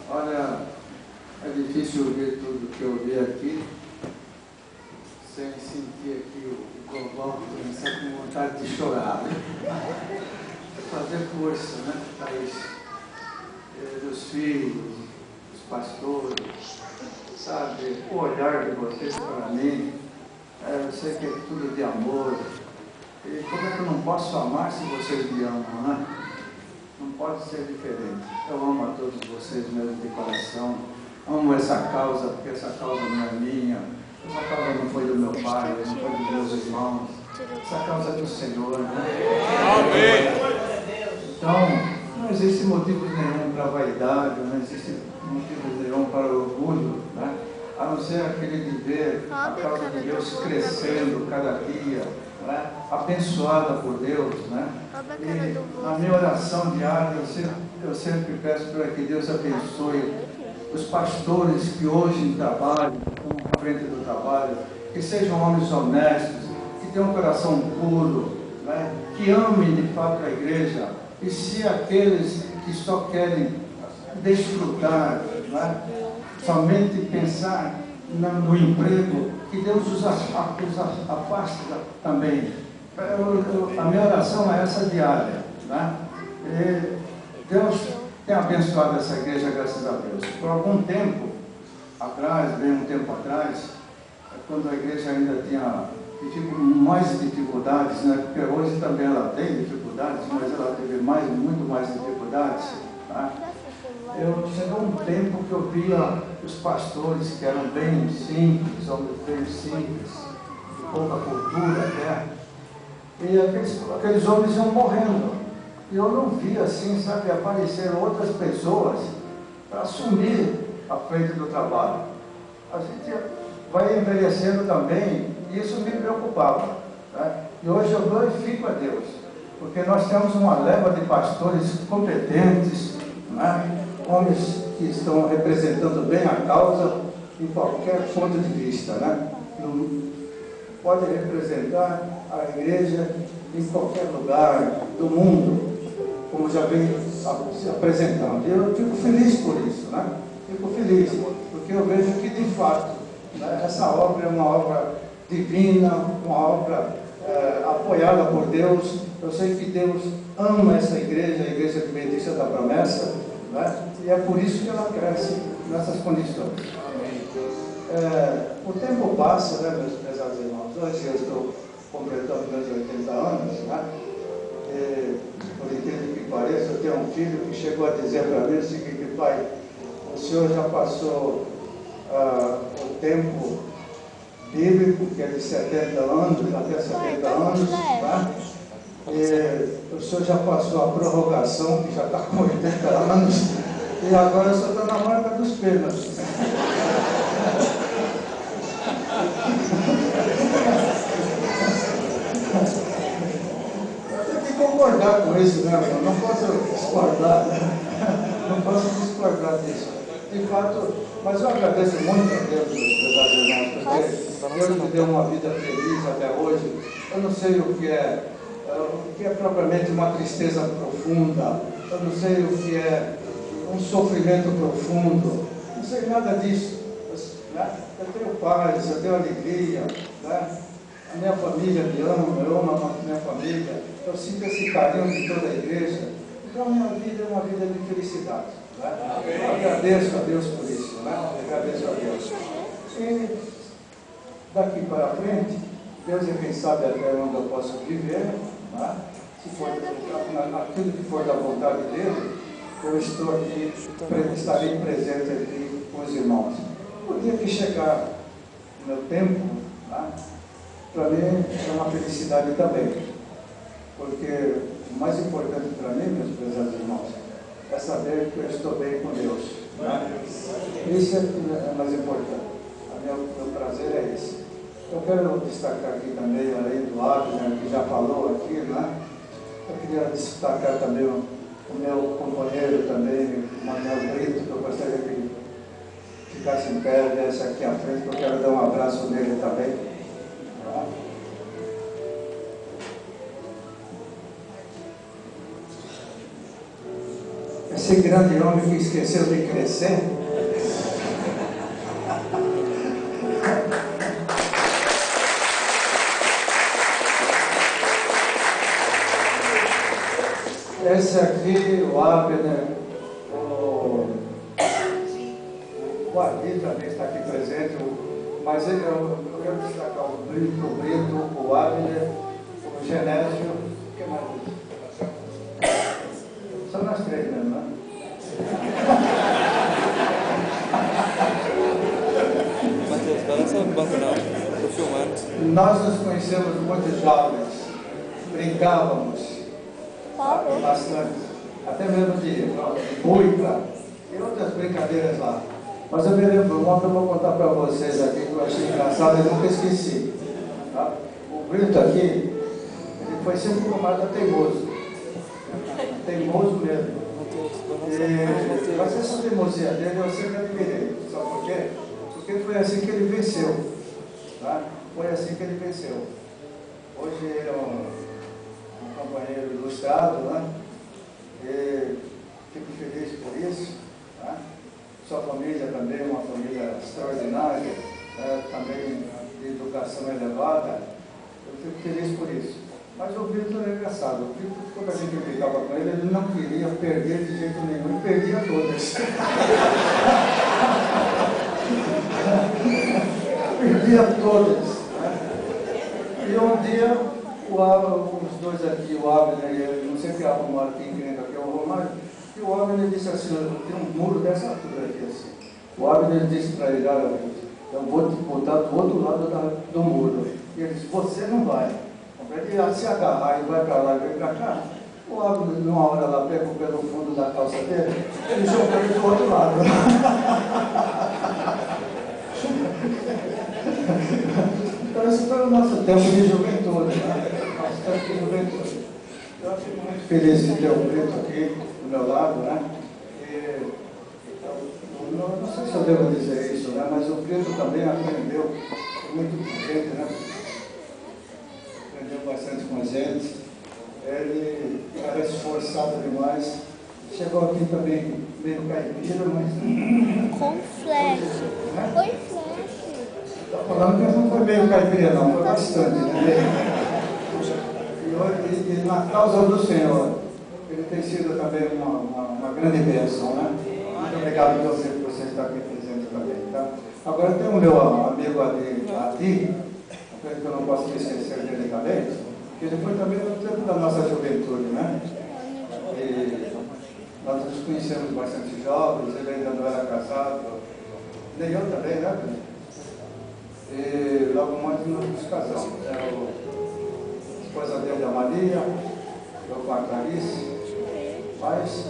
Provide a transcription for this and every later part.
Olha, é difícil ouvir tudo que eu ouvi aqui sem sentir aqui o Global começar com vontade de chorar, né? Fazer força, né, Thaís? Dos filhos, dos pastores, sabe? O olhar de vocês para mim, eu sei que é tudo de amor. E como é que eu não posso amar se vocês me amam, né? Não pode ser diferente. Eu amo a todos vocês mesmo de coração. Amo essa causa, porque essa causa não é minha. Essa causa não foi do meu pai, não foi dos meus irmãos. Essa causa é do Senhor, né? Amém. Então, não existe motivo nenhum para vaidade, não existe motivo nenhum para orgulho, né? A não ser aquele de ver a causa de Deus crescendo cada dia, né? Abençoada por Deus, né? E na minha oração diária, eu sempre peço para que Deus abençoe os pastores que hoje trabalham, que estão à frente do trabalho, que sejam homens honestos, que tenham um coração puro, né? Que amem de fato a igreja. E se aqueles que só querem desfrutar, né? Somente pensar no emprego, que Deus os afasta também. A minha oração é essa diária, né? E Deus tem abençoado essa igreja, graças a Deus. Por algum tempo atrás, bem um tempo atrás, quando a igreja ainda tinha mais dificuldades, né? Porque hoje também ela tem dificuldades, mas ela teve muito mais dificuldades, tá? Chegou um tempo que eu via os pastores que eram bem simples, homens bem simples, de pouca cultura até, e aqueles homens iam morrendo. E eu não via assim, sabe, aparecer outras pessoas para assumir a frente do trabalho. A gente vai envelhecendo também, e isso me preocupava, tá? E hoje eu glorifico a Deus, porque nós temos uma leva de pastores competentes, né? Homens que estão representando bem a causa em qualquer ponto de vista, né? Pode representar a igreja em qualquer lugar do mundo, como já vem se apresentando. Eu fico feliz por isso, né? Fico feliz, porque eu vejo que de fato, né, essa obra é uma obra divina, uma obra apoiada por Deus. Eu sei que Deus ama essa igreja, a Igreja Adventista da Promessa, né? E é por isso que ela cresce nessas condições. O tempo passa, né, meus prezados irmãos? Hoje eu estou completando meus 80 anos, né? Por incrível que pareça, eu tenho um filho que chegou a dizer para mim o seguinte: pai, o senhor já passou o tempo bíblico, que é de 70 anos, até 70 anos, né? E o senhor já passou a prorrogação, que já está com 80 anos, e agora eu só estou na marca dos pênaltis. Eu tenho que concordar com isso, né, irmão? Não posso discordar, né? Não posso discordar disso. De fato, mas eu agradeço muito a Deus, meus prezados irmãos, porque Deus me deu uma vida feliz até hoje. Eu não sei o que é propriamente uma tristeza profunda, eu não sei o que é um sofrimento profundo, não sei nada disso, né? Eu tenho paz, eu tenho alegria, né? A minha família me ama, eu amo a minha família, eu sinto esse carinho de toda a igreja. Então a minha vida é uma vida de felicidade, né? Eu agradeço a Deus por isso, né? Agradeço a Deus. E daqui para frente, Deus é quem sabe até onde eu posso viver, né? Se for aquilo que for da vontade dele, eu estou aqui, estarei presente aqui com os irmãos. O dia que chegar o meu tempo, né, para mim é uma felicidade também, porque o mais importante para mim, meus prezados irmãos, é saber que eu estou bem com Deus, né? Isso é mais importante. Meu prazer é esse. Eu quero destacar aqui também, além do Abner, que já falou aqui, né? Eu queria destacar também o meu companheiro também, o Manuel Brito, que eu gostaria que ele ficasse em pé, viesse aqui à frente, que eu quero dar um abraço nele também. Tá? Esse grande homem que esqueceu de crescer. Esse aqui, o Abner, o Adi também está aqui presente, mas eu quero destacar o Brito, o Abner, o Genésio, o que mais? São nós três mesmo, né? Matheus, balança o banco não, estou filmando. Nós nos conhecemos muito jovens, brincávamos bastante, até mesmo de buita e outras brincadeiras lá. Mas eu me lembro uma que eu vou contar para vocês aqui, que eu achei engraçado e nunca esqueci. Tá? O Brito aqui, ele foi sempre um camarada teimoso. Teimoso mesmo. Mas essa teimosia dele eu sempre admirei. Sabe por quê? Porque foi assim que ele venceu. Tá? Foi assim que ele venceu. Hoje ele é um companheiro ilustrado, né? E fico feliz por isso. Tá? Sua família também é uma família extraordinária, também de educação elevada. Eu fico feliz por isso. Mas o Vitor é engraçado. O Vitor, quando a gente brincava com ele, ele não queria perder de jeito nenhum. Ele perdia todas. Perdia todas. Né? E um dia, os dois aqui, o Abner e ele, não sei o que arrumou aqui, que é o Romário, e o Abner disse assim, tem um muro dessa altura aqui assim. O Abner disse para ele, olha, eu vou te botar do outro lado do muro. E ele disse, você não vai. Ele se agarrar e vai para lá e vem para cá. O Abner, numa hora lá, pegou pelo fundo da calça dele, ele jogou ele do outro lado. Então esse foi o nosso tempo de juventude, né? Nosso tempo de juventude. Eu fico muito feliz de ter o Brito aqui do meu lado, né? Não sei se eu devo dizer isso, né? Mas o Brito também aprendeu muito com gente, né? Aprendeu bastante com a gente. Ele era esforçado demais. Chegou aqui também meio caipira, mas... Com flash. Né? Foi flash. Está falando que não foi meio caipira, não. Foi bastante, né? E na causa do Senhor, ele tem sido também uma grande bênção, né? Muito obrigado por você estar aqui presente também, tá? Agora tem o meu amigo Adi, que eu não posso me esquecer dele também, que ele foi também no tempo da nossa juventude, né? E nós nos conhecemos bastante jovens, ele ainda não era casado, nem eu também, né? E logo mais nós nos casamos. A esposa dele, a Maria, eu com a Clarice, mas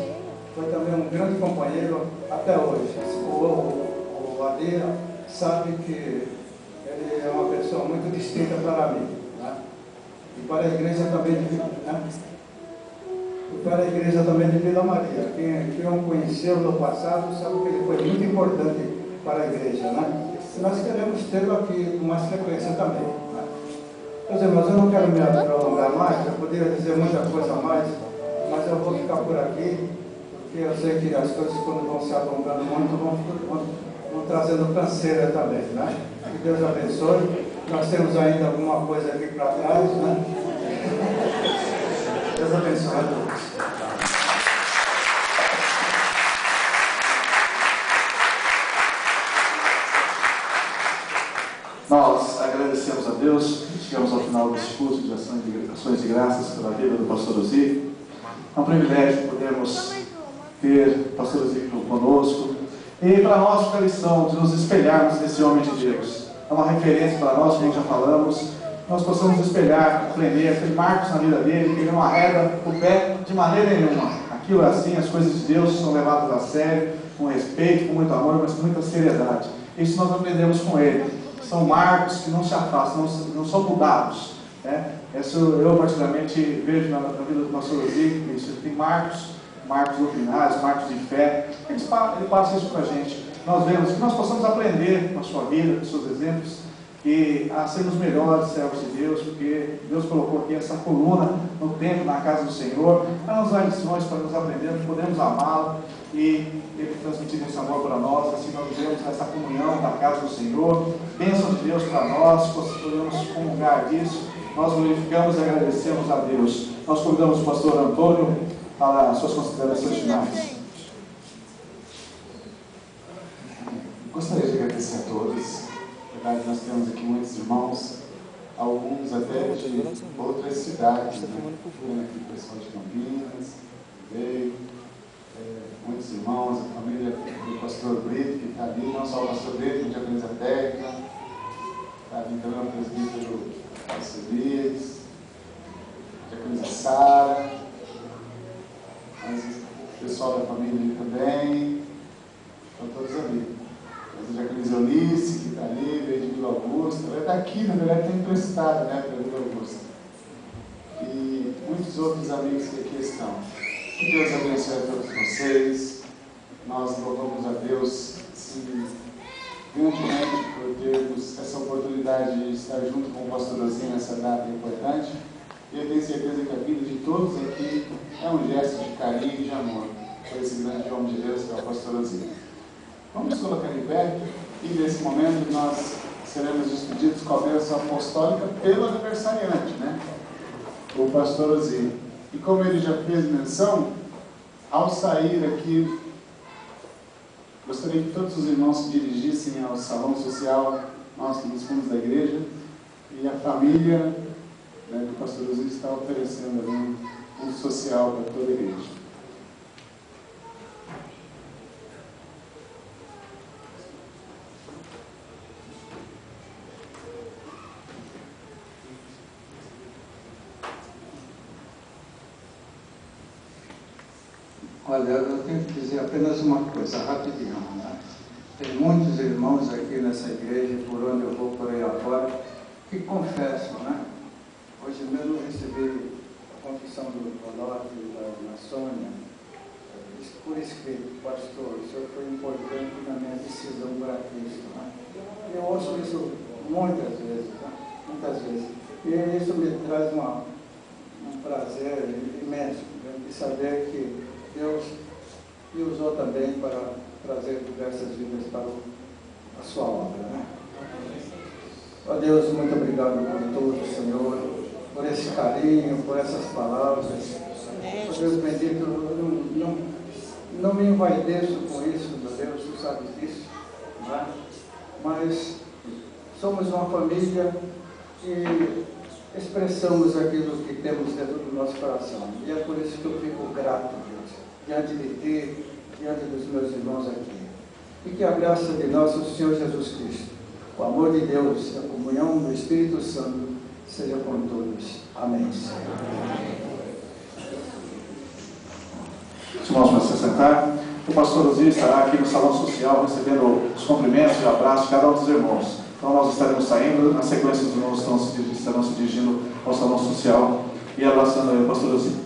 foi também um grande companheiro até hoje. O Adi sabe que ele é uma pessoa muito distinta para mim, né? E para a igreja também de, né? E para a igreja também de Vila Maria. Quem o conheceu no passado sabe que ele foi muito importante para a igreja, né? E nós queremos tê-lo aqui com mais frequência também, né? Meus irmãos, eu não quero me prolongar mais, eu poderia dizer muita coisa a mais, mas eu vou ficar por aqui, porque eu sei que as coisas, quando vão se alongando muito, vão trazendo canseira também, né? Que Deus abençoe. Nós temos ainda alguma coisa aqui para trás, né? Deus abençoe a todos. Nós agradecemos a Deus, chegamos ao final desse curso de ações de graças pela vida do pastor Ozzy. É um privilégio podermos ter o pastor Ozzy conosco. E para nós fica a lição de nos espelharmos nesse homem de Deus. É uma referência para nós, como já falamos, nós possamos espelhar, aprender, tem marcos na vida dele, que ele não arreda o pé de maneira nenhuma. Aquilo é assim, as coisas de Deus são levadas a sério, com respeito, com muito amor, mas com muita seriedade. Isso nós aprendemos com ele. São marcos que não se afastam, não são mudados, né? Isso eu particularmente vejo na vida do pastor Ozzy. Isso tem marcos doutrinários, marcos de fé. Ele passa isso para a gente. Nós vemos que nós possamos aprender com a sua vida, com os seus exemplos, e a sermos melhores servos de Deus, porque Deus colocou aqui essa coluna no templo, na casa do Senhor, para nos dar lições, para nos aprender, podemos amá-lo e Ele transmitir esse amor para nós, assim nós vivemos essa comunhão da casa do Senhor, bênção de Deus para nós, podemos comungar disso, nós glorificamos e agradecemos a Deus. Nós convidamos o pastor Antônio para as suas considerações finais. Gostaria de agradecer a todos. Na verdade, nós temos aqui muitos irmãos, alguns até de outras cidades, né? Aqui o pessoal de Campinas, veio, muitos irmãos, a família do pastor Brito, que está ali, não só o pastor Brito, como a diaconisa Técnica, está ali também o presbítero Alcides, a diaconisa Sara, mas o pessoal da família ali também, estão todos ali. A diaconisa Eunice, que está ali, veio de Vila Augusta, ela está aqui, na verdade, está emprestada, né, para Vila Augusta. E muitos outros amigos que aqui estão. Que Deus abençoe a todos vocês. Nós louvamos a Deus, sim, grandemente por termos essa oportunidade de estar junto com o pastor Ozinho nessa data importante. E eu tenho certeza que a vida de todos aqui é um gesto de carinho e de amor por esse grande homem de Deus que é o pastor Ozinho. Vamos colocar em pé e nesse momento nós seremos despedidos com a bênção apostólica pelo aniversariante, né? O pastor Ozinho. E como ele já fez menção, ao sair aqui, gostaria que todos os irmãos se dirigissem ao salão social, nós nos fundos da igreja, e a família, né, do pastor Ozinho está oferecendo ali um social para toda a igreja. Olha, eu tenho que dizer apenas uma coisa, rapidinho. Né? Tem muitos irmãos aqui nessa igreja, por onde eu vou por aí afora, que confessam, né? Hoje mesmo eu recebi a confissão do Rodolfo e da Sônia, por escrito: pastor, o senhor foi importante na minha decisão para Cristo. Né? Eu ouço isso muitas vezes, né? Muitas vezes. E isso me traz um prazer imenso, né? De saber que Deus me usou também para trazer diversas vidas para a sua obra, né? Ó Deus, muito obrigado por tudo, Senhor, por esse carinho, por essas palavras. Ó Deus bendito, não me envaideço com isso, meu Deus, tu sabes disso, né? Mas somos uma família e expressamos aquilo que temos dentro do nosso coração. E é por isso que eu fico grato, Deus, diante de Ti, diante dos meus irmãos aqui. E que a graça de nosso Senhor Jesus Cristo, o amor de Deus e a comunhão do Espírito Santo seja com todos. Amém. Os irmãos vão se sentar. O pastor Ozinho estará aqui no salão social recebendo os cumprimentos e abraços de cada um dos irmãos. Então nós estaremos saindo, na sequência os irmãos estarão se dirigindo ao salão social e abraçando o pastor Ozinho.